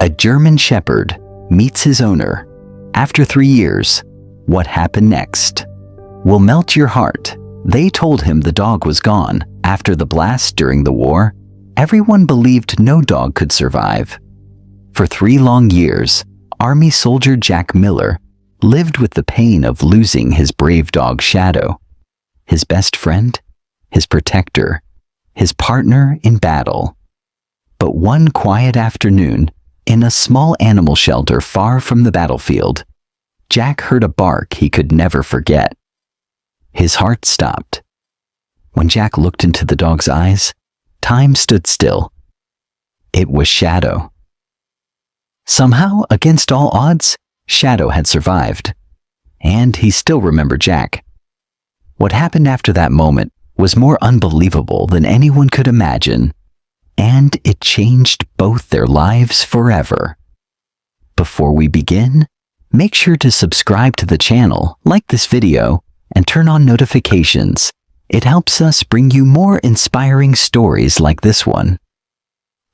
A German Shepherd meets his owner. After 3 years, what happened next will melt your heart. They told him the dog was gone. After the blast during the war, everyone believed no dog could survive. For 3 long years, Army soldier Jack Miller lived with the pain of losing his brave dog Shadow, his best friend, his protector, his partner in battle. But one quiet afternoon, in a small animal shelter far from the battlefield, Jack heard a bark he could never forget. His heart stopped. When Jack looked into the dog's eyes, time stood still. It was Shadow. Somehow, against all odds, Shadow had survived. And he still remembered Jack. What happened after that moment was more unbelievable than anyone could imagine, and it changed both their lives forever. Before we begin, make sure to subscribe to the channel, like this video, and turn on notifications. It helps us bring you more inspiring stories like this one.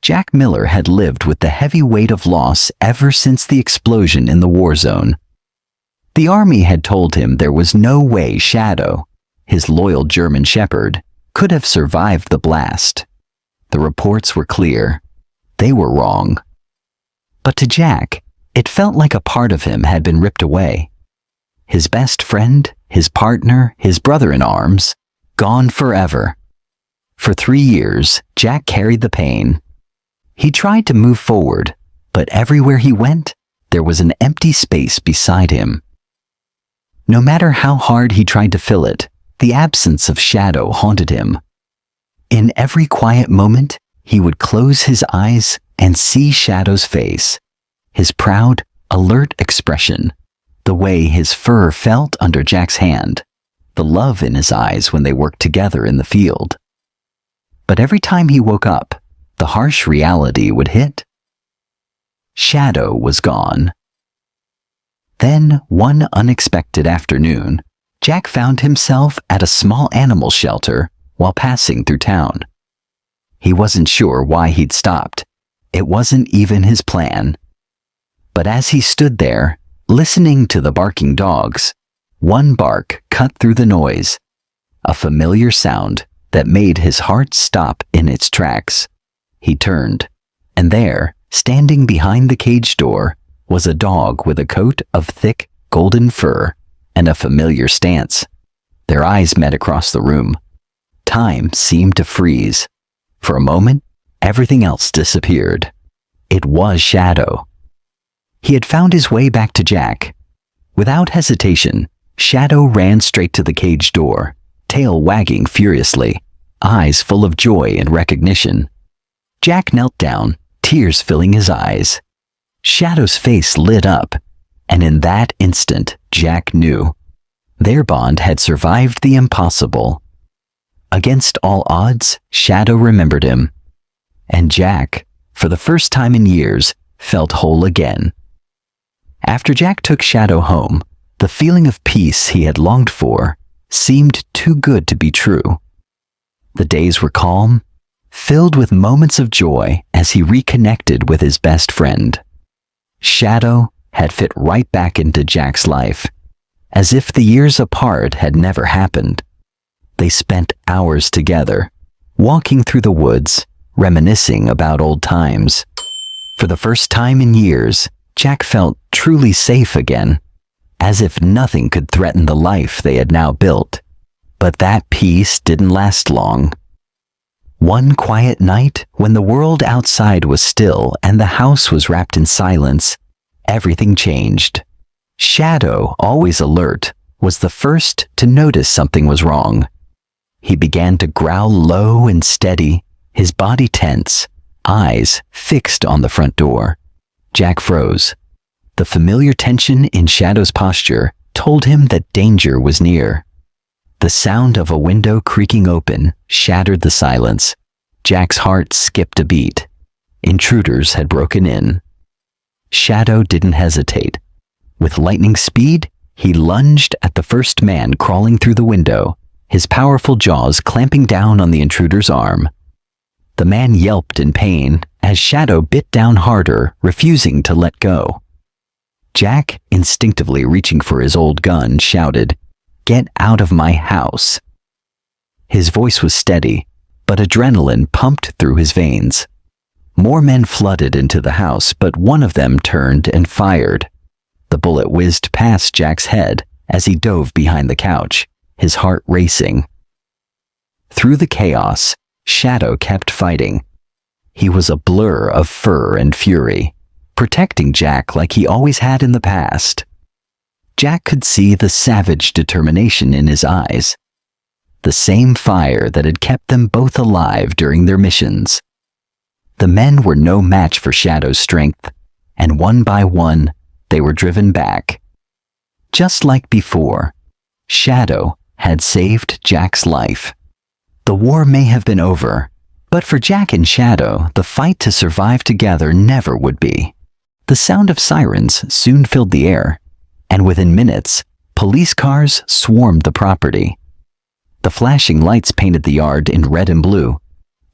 Jack Miller had lived with the heavy weight of loss ever since the explosion in the war zone. The army had told him there was no way Shadow, his loyal German Shepherd, could have survived the blast. The reports were clear. They were wrong. But to Jack, it felt like a part of him had been ripped away. His best friend, his partner, his brother-in-arms, gone forever. For 3 years, Jack carried the pain. He tried to move forward, but everywhere he went, there was an empty space beside him. No matter how hard he tried to fill it, the absence of Shadow haunted him. In every quiet moment, he would close his eyes and see Shadow's face, his proud, alert expression, the way his fur felt under Jack's hand, the love in his eyes when they worked together in the field. But every time he woke up, the harsh reality would hit. Shadow was gone. Then, one unexpected afternoon, Jack found himself at a small animal shelter while passing through town. He wasn't sure why he'd stopped. It wasn't even his plan. But as he stood there, listening to the barking dogs, one bark cut through the noise, a familiar sound that made his heart stop in its tracks. He turned, and there, standing behind the cage door, was a dog with a coat of thick, golden fur and a familiar stance. Their eyes met across the room. Time seemed to freeze. For a moment, everything else disappeared. It was Shadow. He had found his way back to Jack. Without hesitation, Shadow ran straight to the cage door, tail wagging furiously, eyes full of joy and recognition. Jack knelt down, tears filling his eyes. Shadow's face lit up, and in that instant, Jack knew. Their bond had survived the impossible. Against all odds, Shadow remembered him. And Jack, for the first time in years, felt whole again. After Jack took Shadow home, the feeling of peace he had longed for seemed too good to be true. The days were calm, filled with moments of joy as he reconnected with his best friend. Shadow had fit right back into Jack's life, as if the years apart had never happened. They spent hours together, walking through the woods, reminiscing about old times. For the first time in years, Jack felt truly safe again, as if nothing could threaten the life they had now built. But that peace didn't last long. One quiet night, when the world outside was still and the house was wrapped in silence, everything changed. Shadow, always alert, was the first to notice something was wrong. He began to growl low and steady, his body tense, eyes fixed on the front door. Jack froze. The familiar tension in Shadow's posture told him that danger was near. The sound of a window creaking open shattered the silence. Jack's heart skipped a beat. Intruders had broken in. Shadow didn't hesitate. With lightning speed, he lunged at the first man crawling through the window, his powerful jaws clamping down on the intruder's arm. The man yelped in pain as Shadow bit down harder, refusing to let go. Jack, instinctively reaching for his old gun, shouted, "Get out of my house!" His voice was steady, but adrenaline pumped through his veins. More men flooded into the house, but one of them turned and fired. The bullet whizzed past Jack's head as he dove behind the couch, his heart racing. Through the chaos, Shadow kept fighting. He was a blur of fur and fury, protecting Jack like he always had in the past. Jack could see the savage determination in his eyes, the same fire that had kept them both alive during their missions. The men were no match for Shadow's strength, and one by one, they were driven back. Just like before, Shadow had saved Jack's life. The war may have been over, but for Jack and Shadow, the fight to survive together never would be. The sound of sirens soon filled the air, and within minutes, police cars swarmed the property. The flashing lights painted the yard in red and blue,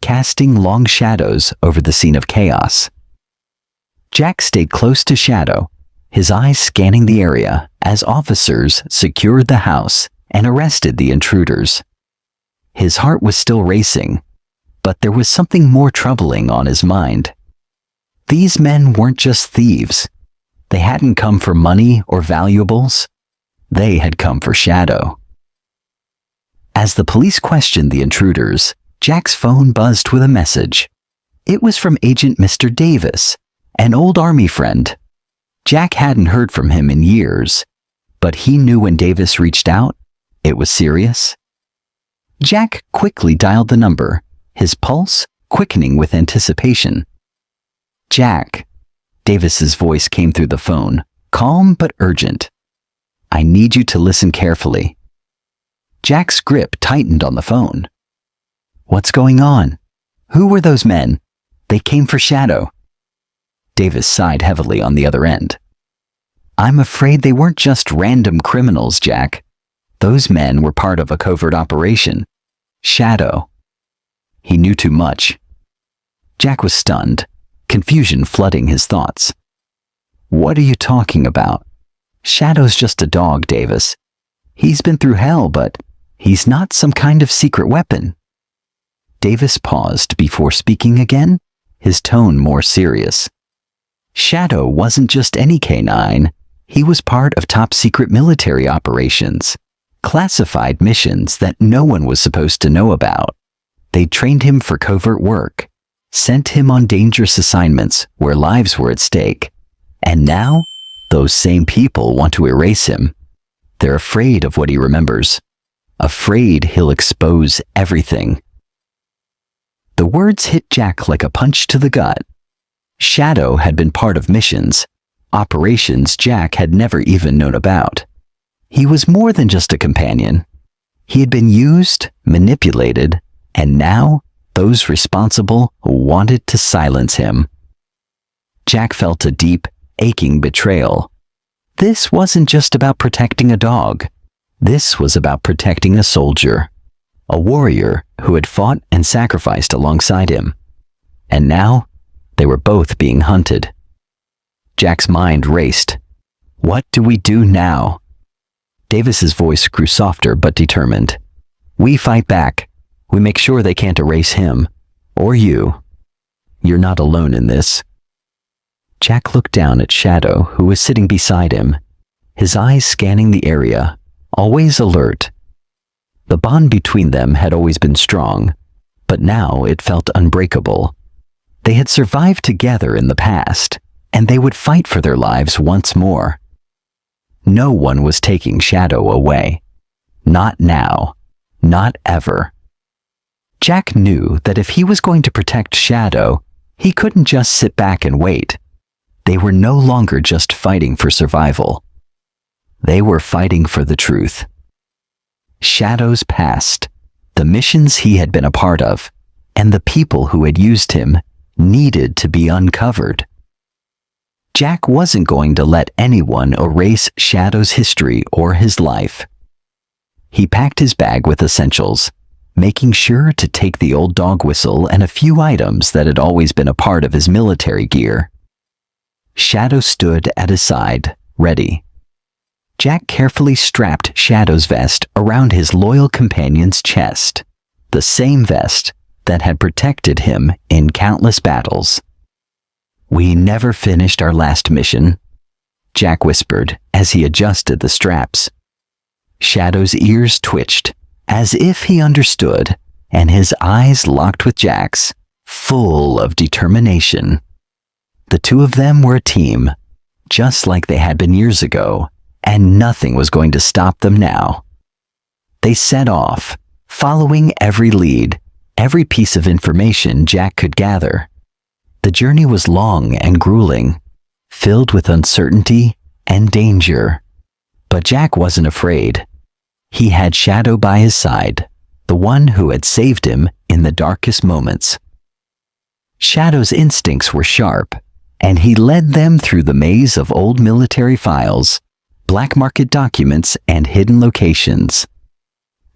casting long shadows over the scene of chaos. Jack stayed close to Shadow, his eyes scanning the area as officers secured the house and arrested the intruders. His heart was still racing, but there was something more troubling on his mind. These men weren't just thieves. They hadn't come for money or valuables. They had come for Shadow. As the police questioned the intruders, Jack's phone buzzed with a message. It was from Agent Mr. Davis, an old Army friend. Jack hadn't heard from him in years, but he knew when Davis reached out, it was serious. Jack quickly dialed the number, his pulse quickening with anticipation. "Jack," Davis's voice came through the phone, calm but urgent. "I need you to listen carefully." Jack's grip tightened on the phone. "What's going on? Who were those men? They came for Shadow." Davis sighed heavily on the other end. "I'm afraid they weren't just random criminals, Jack. Those men were part of a covert operation. Shadow." He knew too much. Jack was stunned, confusion flooding his thoughts. "What are you talking about? Shadow's just a dog, Davis. He's been through hell, but he's not some kind of secret weapon." Davis paused before speaking again, his tone more serious. "Shadow wasn't just any canine. He was part of top-secret military operations, classified missions that no one was supposed to know about. They trained him for covert work, sent him on dangerous assignments where lives were at stake, and now those same people want to erase him. They're afraid of what he remembers, afraid he'll expose everything." The words hit Jack like a punch to the gut. Shadow had been part of missions, operations Jack had never even known about. He was more than just a companion. He had been used, manipulated, and now those responsible wanted to silence him. Jack felt a deep, aching betrayal. This wasn't just about protecting a dog. This was about protecting a soldier, a warrior who had fought and sacrificed alongside him. And now, they were both being hunted. Jack's mind raced. What do we do now? Davis's voice grew softer but determined. "We fight back. We make sure they can't erase him. Or you. You're not alone in this." Jack looked down at Shadow, who was sitting beside him, his eyes scanning the area, always alert. The bond between them had always been strong, but now it felt unbreakable. They had survived together in the past, and they would fight for their lives once more. No one was taking Shadow away. Not now. Not ever. Jack knew that if he was going to protect Shadow, he couldn't just sit back and wait. They were no longer just fighting for survival. They were fighting for the truth. Shadow's past, the missions he had been a part of, and the people who had used him needed to be uncovered. Jack wasn't going to let anyone erase Shadow's history or his life. He packed his bag with essentials, making sure to take the old dog whistle and a few items that had always been a part of his military gear. Shadow stood at his side, ready. Jack carefully strapped Shadow's vest around his loyal companion's chest, the same vest that had protected him in countless battles. "We never finished our last mission," Jack whispered as he adjusted the straps. Shadow's ears twitched, as if he understood, and his eyes locked with Jack's, full of determination. The two of them were a team, just like they had been years ago, and nothing was going to stop them now. They set off, following every lead, every piece of information Jack could gather. The journey was long and grueling, filled with uncertainty and danger. But Jack wasn't afraid. He had Shadow by his side, the one who had saved him in the darkest moments. Shadow's instincts were sharp, and he led them through the maze of old military files, black market documents, and hidden locations.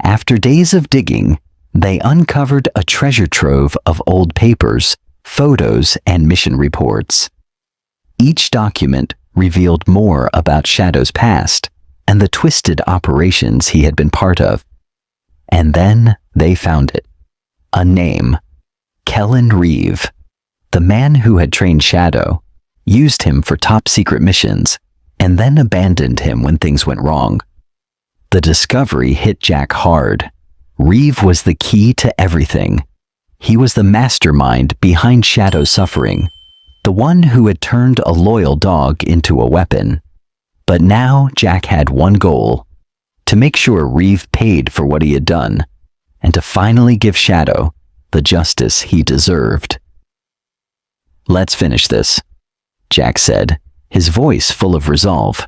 After days of digging, they uncovered a treasure trove of old papers, photos, and mission reports. Each document revealed more about Shadow's past and the twisted operations he had been part of. And then they found it. A name. Kellen Reeve. The man who had trained Shadow, used him for top-secret missions, and then abandoned him when things went wrong. The discovery hit Jack hard. Reeve was the key to everything. He was the mastermind behind Shadow's suffering, the one who had turned a loyal dog into a weapon. But now Jack had one goal: to make sure Reeve paid for what he had done, and to finally give Shadow the justice he deserved. "Let's finish this," Jack said, his voice full of resolve.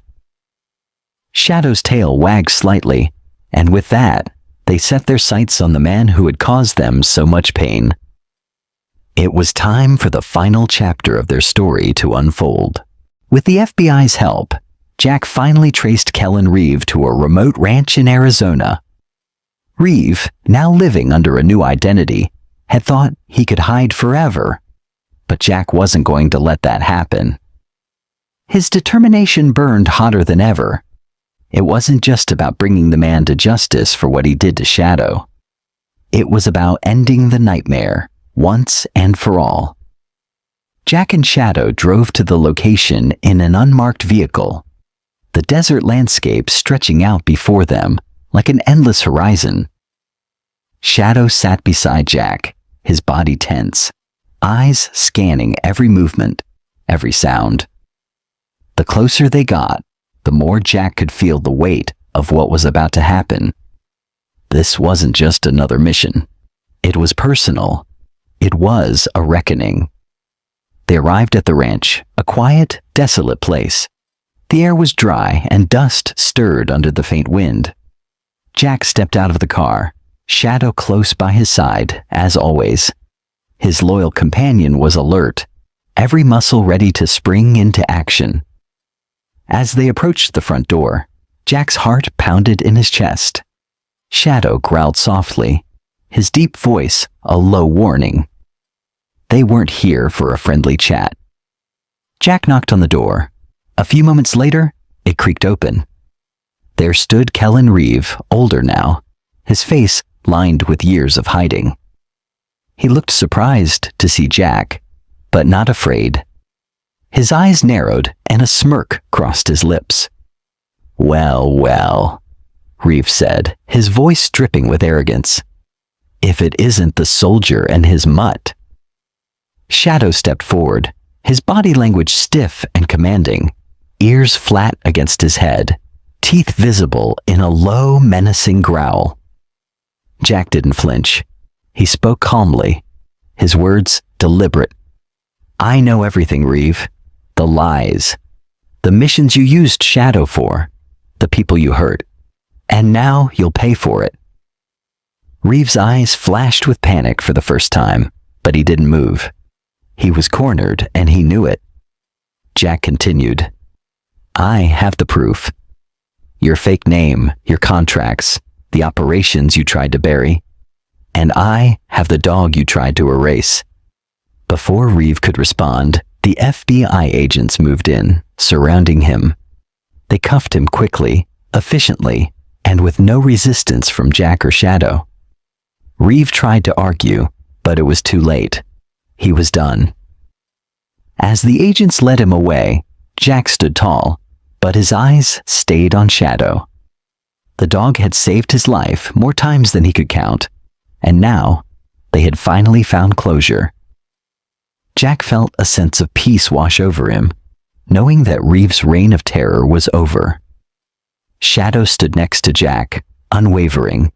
Shadow's tail wagged slightly, and with that, they set their sights on the man who had caused them so much pain. It was time for the final chapter of their story to unfold. With the FBI's help, Jack finally traced Kellen Reeve to a remote ranch in Arizona. Reeve, now living under a new identity, had thought he could hide forever, but Jack wasn't going to let that happen. His determination burned hotter than ever. It wasn't just about bringing the man to justice for what he did to Shadow. It was about ending the nightmare, once and for all. Jack and Shadow drove to the location in an unmarked vehicle, the desert landscape stretching out before them like an endless horizon. Shadow sat beside Jack, his body tense, eyes scanning every movement, every sound. The closer they got, the more Jack could feel the weight of what was about to happen. This wasn't just another mission. It was personal. It was a reckoning. They arrived at the ranch, a quiet, desolate place. The air was dry and dust stirred under the faint wind. Jack stepped out of the car, Shadow close by his side, as always. His loyal companion was alert, every muscle ready to spring into action. As they approached the front door, Jack's heart pounded in his chest. Shadow growled softly, his deep voice a low warning. They weren't here for a friendly chat. Jack knocked on the door. A few moments later, it creaked open. There stood Kellen Reeve, older now, his face lined with years of hiding. He looked surprised to see Jack, but not afraid. His eyes narrowed and a smirk crossed his lips. "Well, well," Reeve said, his voice dripping with arrogance. "If it isn't the soldier and his mutt." Shadow stepped forward, his body language stiff and commanding, ears flat against his head, teeth visible in a low, menacing growl. Jack didn't flinch. He spoke calmly, his words deliberate. "I know everything, Reeve. The lies, the missions you used Shadow for, the people you hurt, and now you'll pay for it." Reeve's eyes flashed with panic for the first time, but he didn't move. He was cornered, and he knew it. Jack continued, "I have the proof. Your fake name, your contracts, the operations you tried to bury. and I have the dog you tried to erase." Before Reeve could respond, the FBI agents moved in, surrounding him. They cuffed him quickly, efficiently, and with no resistance from Jack or Shadow. Reeve tried to argue, but it was too late. He was done. As the agents led him away, Jack stood tall, but his eyes stayed on Shadow. The dog had saved his life more times than he could count, and now they had finally found closure. Jack felt a sense of peace wash over him, knowing that Reeve's reign of terror was over. Shadow stood next to Jack, unwavering,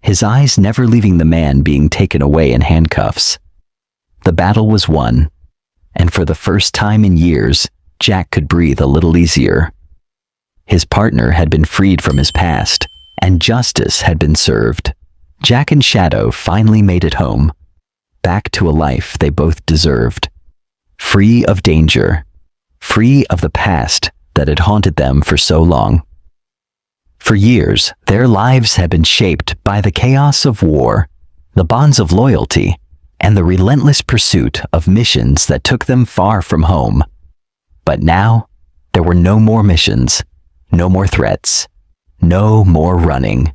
his eyes never leaving the man being taken away in handcuffs. The battle was won, and for the first time in years, Jack could breathe a little easier. His partner had been freed from his past, and justice had been served. Jack and Shadow finally made it home, back to a life they both deserved. Free of danger, free of the past that had haunted them for so long. For years, their lives had been shaped by the chaos of war, the bonds of loyalty, and the relentless pursuit of missions that took them far from home. But now, there were no more missions, no more threats, no more running.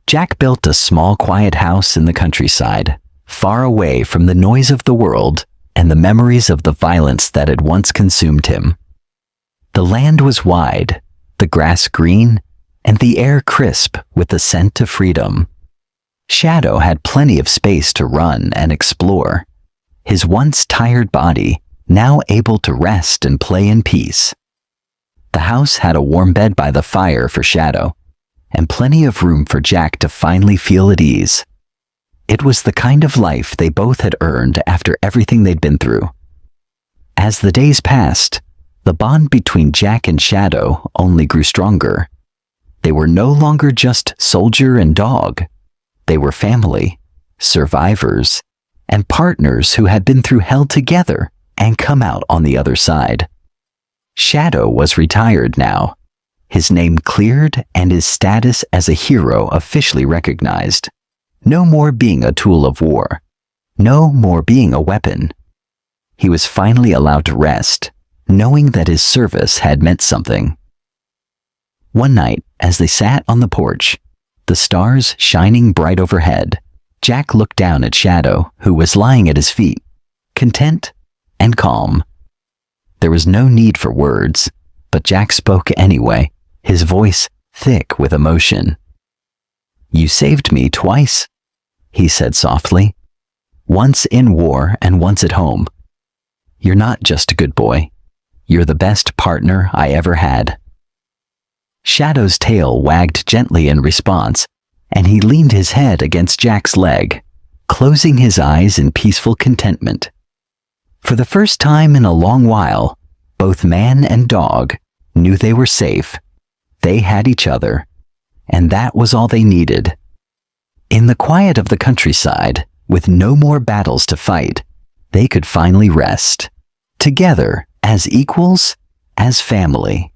Jack built a small, quiet house in the countryside, far away from the noise of the world and the memories of the violence that had once consumed him. The land was wide, the grass green, and the air crisp with the scent of freedom. Shadow had plenty of space to run and explore, his once tired body now able to rest and play in peace. The house had a warm bed by the fire for Shadow, and plenty of room for Jack to finally feel at ease. It was the kind of life they both had earned after everything they'd been through. As the days passed, the bond between Jack and Shadow only grew stronger. They were no longer just soldier and dog. They were family, survivors, and partners who had been through hell together and come out on the other side. Shadow was retired now, his name cleared and his status as a hero officially recognized. No more being a tool of war. No more being a weapon. He was finally allowed to rest, knowing that his service had meant something. One night, as they sat on the porch, the stars shining bright overhead, Jack looked down at Shadow, who was lying at his feet, content and calm. There was no need for words, but Jack spoke anyway, his voice thick with emotion. "You saved me twice," he said softly. "Once in war and once at home. You're not just a good boy. You're the best partner I ever had." Shadow's tail wagged gently in response, and he leaned his head against Jack's leg, closing his eyes in peaceful contentment. For the first time in a long while, both man and dog knew they were safe. They had each other, and that was all they needed. In the quiet of the countryside, with no more battles to fight, they could finally rest, together as equals, as family.